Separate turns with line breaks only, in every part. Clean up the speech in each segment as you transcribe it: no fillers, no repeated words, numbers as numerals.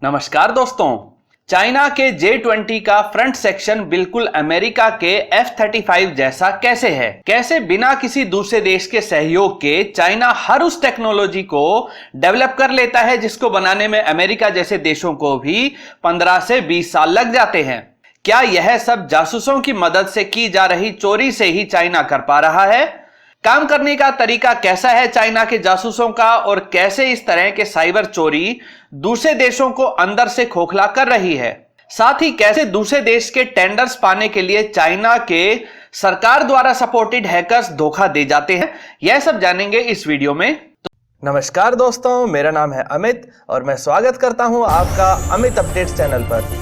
नमस्कार दोस्तों। चाइना के J-20 का फ्रंट सेक्शन बिल्कुल अमेरिका के F-35 जैसा कैसे है? कैसे बिना किसी दूसरे देश के सहयोग के चाइना हर उस टेक्नोलॉजी को डेवलप कर लेता है जिसको बनाने में अमेरिका जैसे देशों को भी 15 से 20 साल लग जाते हैं? क्या यह सब जासूसों की मदद से की जा रही चोरी से ही चाइना कर पा रहा है? काम करने का तरीका कैसा है चाइना के जासूसों का, और कैसे इस तरह के साइबर चोरी दूसरे देशों को अंदर से खोखला कर रही है? साथ ही कैसे दूसरे देश के टेंडर्स पाने के लिए चाइना के सरकार द्वारा सपोर्टेड हैकर्स धोखा दे जाते हैं, यह सब जानेंगे इस वीडियो में।
नमस्कार दोस्तों, मेरा नाम है अमित और मैं स्वागत करता हूं आपका अमित अपडेट्स चैनल पर।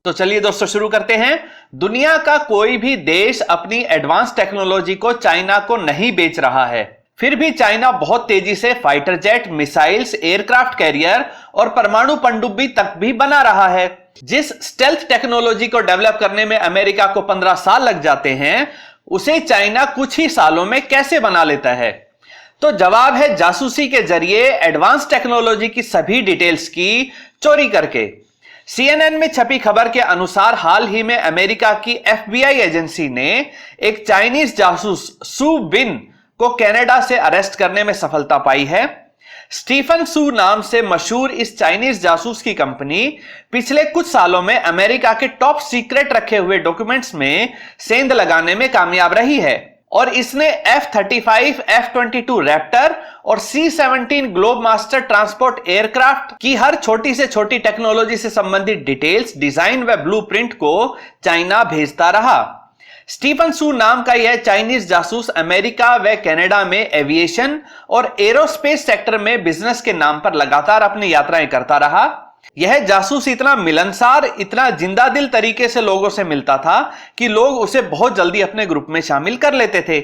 तो चलिए दोस्तों शुरू करते हैं। दुनिया का कोई भी देश अपनी एडवांस टेक्नोलॉजी को चाइना को नहीं बेच रहा है, फिर भी चाइना बहुत तेजी से fighter jet, missiles, aircraft carrier और परमाणु पनडुब्बी तक भी बना रहा है। जिस स्टेल्थ टेक्नोलॉजी को डेवलप करने में अमेरिका को 15 साल लग जाते हैं, उसे चाइना कुछ ही सालों में कैसे बना लेता है? तो जवाब है जासूसी के जरिए एडवांस टेक्नोलॉजी की सभी डिटेल्स की चोरी करके। CNN में छपी खबर के अनुसार हाल ही में अमेरिका की FBI एजेंसी ने एक चाइनीज जासूस सू बिन को कनाडा से अरेस्ट करने में सफलता पाई है। स्टीफन सू नाम से मशहूर इस चाइनीज जासूस की कंपनी पिछले कुछ सालों में अमेरिका के टॉप सीक्रेट रखे हुए डॉक्यूमेंट्स में सेंध लगाने में कामयाब रही है, और इसने F-35, F-22 रैप्टर और C-17 globe master transport aircraft की हर छोटी से छोटी टेक्नोलॉजी से संबंधित डिटेल्स, डिजाइन व ब्लूप्रिंट को चाइना भेजता रहा। स्टीफन सू नाम का यह चाइनीज जासूस अमेरिका व कनाडा में एविएशन और एरोस्पेस सेक्टर में बिजनेस के नाम पर लगातार अपनी यात्राएं करता रहा। यह जासूस इतना मिलनसार, इतना जिंदा दिल तरीके से लोगों से मिलता था कि लोग उसे बहुत जल्दी अपने ग्रुप में शामिल कर लेते थे।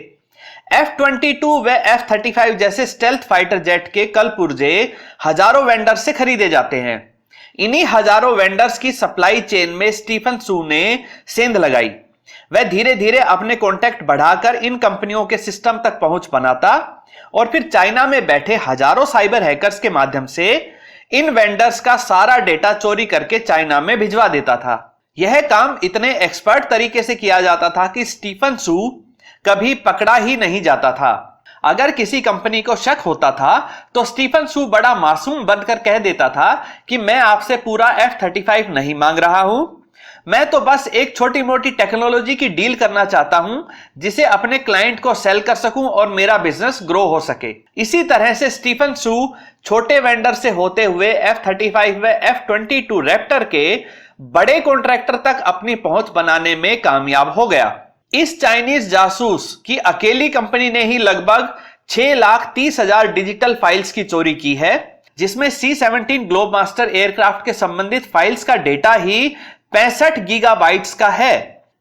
F-22 व F-35 जैसे स्टेल्थ फाइटर जेट के कल पुर्जे हजारों वेंडर्स से खरीदे जाते हैं। इन्हीं हजारों वेंडर्स की सप्लाई चेन में स्टीफन सू ने सेंध लगाई। वह धीरे धीरे अपने कॉन्टैक्ट बढ़ाकर इन कंपनियों के सिस्टम तक पहुंच बनाता और फिर चाइना में बैठे हजारों साइबर हैकर्स के माध्यम से इन वेंडर्स का सारा डेटा चोरी करके चाइना में भिजवा देता था। यह काम इतने एक्सपर्ट तरीके से किया जाता था कि स्टीफन सू कभी पकड़ा ही नहीं जाता था। अगर किसी कंपनी को शक होता था तो स्टीफन सू बड़ा मासूम बनकर कह देता था कि मैं आपसे पूरा F-35 नहीं मांग रहा हूं, मैं तो बस एक छोटी मोटी टेक्नोलॉजी की डील करना चाहता हूं जिसे अपने क्लाइंट को सेल कर सकूं और मेरा बिजनेस ग्रो हो सके। इसी तरह से स्टीफन सू छोटे वेंडर से होते हुए F-35 व F-22 रैप्टर के बड़े कॉन्ट्रैक्टर तक अपनी पहुंच बनाने में कामयाब हो गया। इस चाइनीज जासूस की अकेली कंपनी ने ही लगभग 6,30,000 डिजिटल फाइल्स की चोरी की है, जिसमें C-17 ग्लोब मास्टर एयरक्राफ्ट के संबंधित फाइल्स का डेटा ही 65 गीगाबाइट्स का है।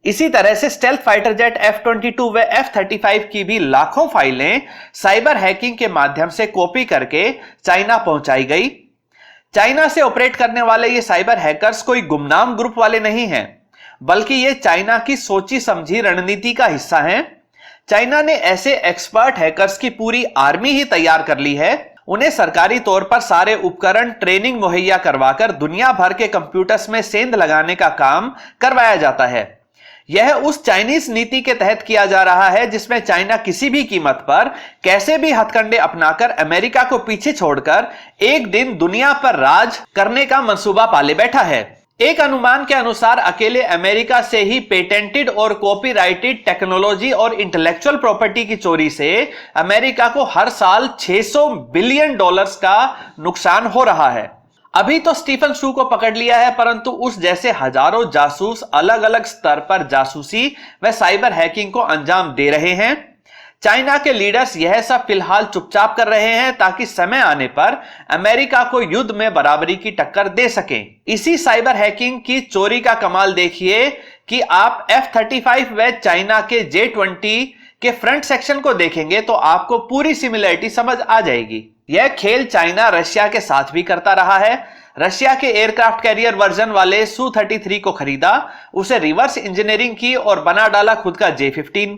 इसी तरह से स्टेल्थ फाइटर जेट F-22 व F-35 की भी लाखों फाइलें साइबर हैकिंग के माध्यम से कॉपी करके चाइना पहुंचाई गई। चाइना से ऑपरेट करने वाले ये साइबर हैकर्स कोई गुमनाम ग्रुप वाले नहीं हैं, बल्कि ये चाइना की सोची समझी रणनीति का हिस्सा हैं। चाइना ने ऐसे एक्सपर्ट हैकर्स की पूरी आर्मी ही तैयार कर ली है। उन्हें सरकारी तौर पर सारे उपकरण, ट्रेनिंग मुहैया करवाकर दुनिया भर के कंप्यूटर्स में सेंध लगाने का काम करवाया जाता है। यह उस चाइनीज नीति के तहत किया जा रहा है जिसमें चाइना किसी भी कीमत पर कैसे भी हथकंडे अपनाकर अमेरिका को पीछे छोड़कर एक दिन दुनिया पर राज करने का मंसूबा पाले बैठा है। एक अनुमान के अनुसार अकेले अमेरिका से ही पेटेंटेड और कॉपीराइटेड टेक्नोलॉजी और इंटेलेक्चुअल प्रॉपर्टी की चोरी से अमेरिका को हर साल $600 बिलियन का नुकसान हो रहा है। अभी तो स्टीफन सू को पकड़ लिया है, परंतु उस जैसे हजारों जासूस अलग अलग स्तर पर जासूसी व साइबर हैकिंग को अंजाम दे रहे हैं। चाइना के लीडर्स यह सब फिलहाल चुपचाप कर रहे हैं ताकि समय आने पर अमेरिका को युद्ध में बराबरी की टक्कर दे सकें। इसी साइबर हैकिंग की चोरी का कमाल देखिए कि आप F-35 व चाइना के J-20 के फ्रंट सेक्शन को देखेंगे तो आपको पूरी सिमिलरिटी समझ आ जाएगी। यह खेल चाइना रशिया के साथ भी करता रहा है। रशिया के एयरक्राफ्ट कैरियर वर्जन वाले Su-33 को खरीदा, उसे रिवर्स इंजीनियरिंग की और बना डाला खुद का J-15।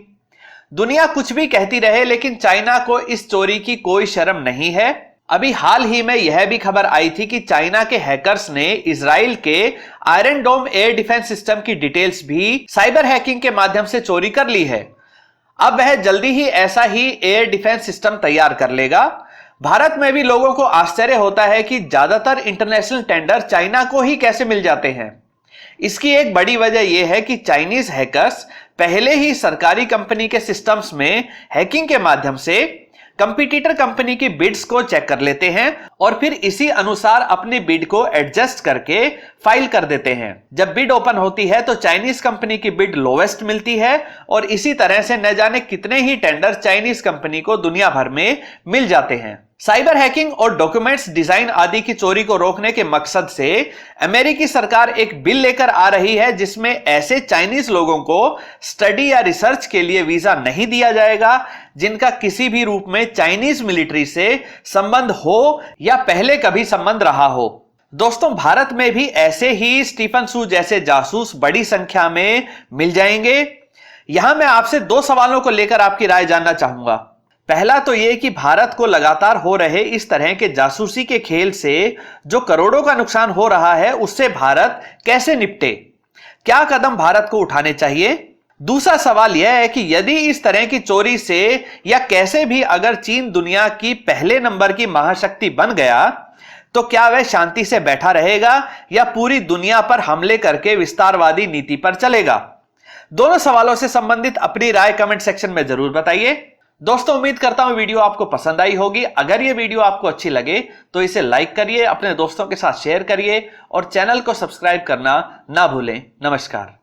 दुनिया कुछ भी कहती रहे, लेकिन चाइना को इस चोरी की कोई शर्म नहीं है। अभी हाल ही में यह भी खबर आई थी कि चाइना के हैकर्स ने इजराइल के आयरन डोम एयर डिफेंस सिस्टम की डिटेल्स भी साइबर हैकिंग के माध्यम से चोरी कर ली है। अब वह जल्दी ही ऐसा ही एयर डिफेंस सिस्टम तैयार कर लेगा। भारत में भी लोगों को आश्चर्य होता है कि ज्यादातर इंटरनेशनल टेंडर चाइना को ही कैसे मिल जाते हैं। इसकी एक बड़ी वजह यह है कि चाइनीज हैकर्स पहले ही सरकारी कंपनी के सिस्टम्स में हैकिंग के माध्यम से कंपटीटर कंपनी की बिड्स को चेक कर लेते हैं और फिर इसी अनुसार अपनी बिड को एडजस्ट करके फाइल कर देते हैं। जब बिड ओपन होती है तो चाइनीज कंपनी की बिड लोवेस्ट मिलती है और इसी तरह से न जाने कितने ही टेंडर चाइनीज कंपनी को दुनिया भर में मिल जाते हैं। साइबर हैकिंग और डॉक्यूमेंट्स डिजाइन आदि की चोरी को रोकने के मकसद से अमेरिकी सरकार एक बिल लेकर आ रही है जिसमें ऐसे चाइनीज लोगों को स्टडी या रिसर्च के लिए वीजा नहीं दिया जाएगा जिनका किसी भी रूप में चाइनीज मिलिट्री से संबंध हो या पहले कभी संबंध रहा हो। दोस्तों, भारत में भी ऐसे ही स्टीफन सू जैसे जासूस बड़ी संख्या में मिल जाएंगे। यहां मैं आपसे 2 सवालों को लेकर आपकी राय जानना चाहूंगा। पहला तो यह कि भारत को लगातार हो रहे इस तरह के जासूसी के खेल से जो करोड़ों का नुकसान हो रहा है उससे भारत कैसे निपटे, क्या कदम भारत को उठाने चाहिए। दूसरा सवाल यह है कि यदि इस तरह की चोरी से या कैसे भी अगर चीन दुनिया की पहले नंबर की महाशक्ति बन गया तो क्या वह शांति से बैठा रहेगा या पूरी दुनिया पर हमले करके विस्तारवादी नीति पर चलेगा। दोनों सवालों से संबंधित अपनी राय कमेंट सेक्शन में जरूर बताइए। दोस्तों, उम्मीद करता हूं वीडियो आपको पसंद आई होगी। अगर यह वीडियो आपको अच्छी लगे तो इसे लाइक करिए, अपने दोस्तों के साथ शेयर करिए और चैनल को सब्सक्राइब करना ना भूलें। नमस्कार।